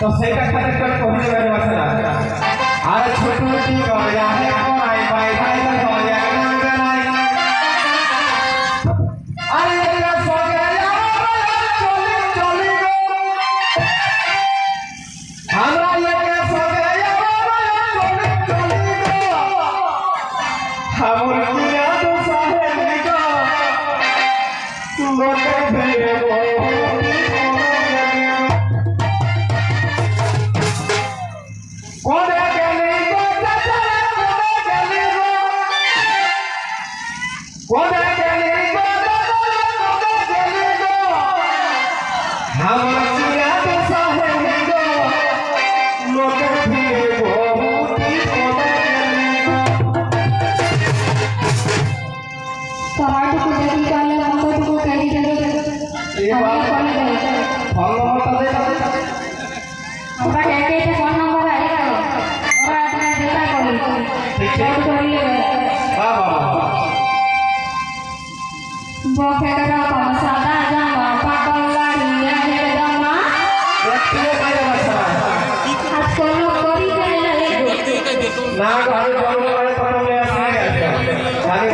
तो सेटा खातिर कर पहुंचे वाले वाला आर छोटू गया है कोई भाई भाई हो गया गनाई अरे तेरा सो गया चली चली हमरा ये के सो गया चली चली हमर दुनिया तो साहे को लोके भेरे কোথায় গেলি গো কোথায় গেলি গো আমার চিরাতে সাহেব গো লোকে ফিরে বহুটি কোথায় গেলি গো তোমারটুকু দেখি তাহলে আমারটুকু কেড়ে গেল আমরা ডেকে ফোন নাম্বার আগে গেল ওরা আপনার দেখা করল করলে বকের রকম সাদা জামা পাগল গাড়ি হেরে জামা হাত করলো করি ফেলে না ঘরে জন্ম করে তখন আসে আমি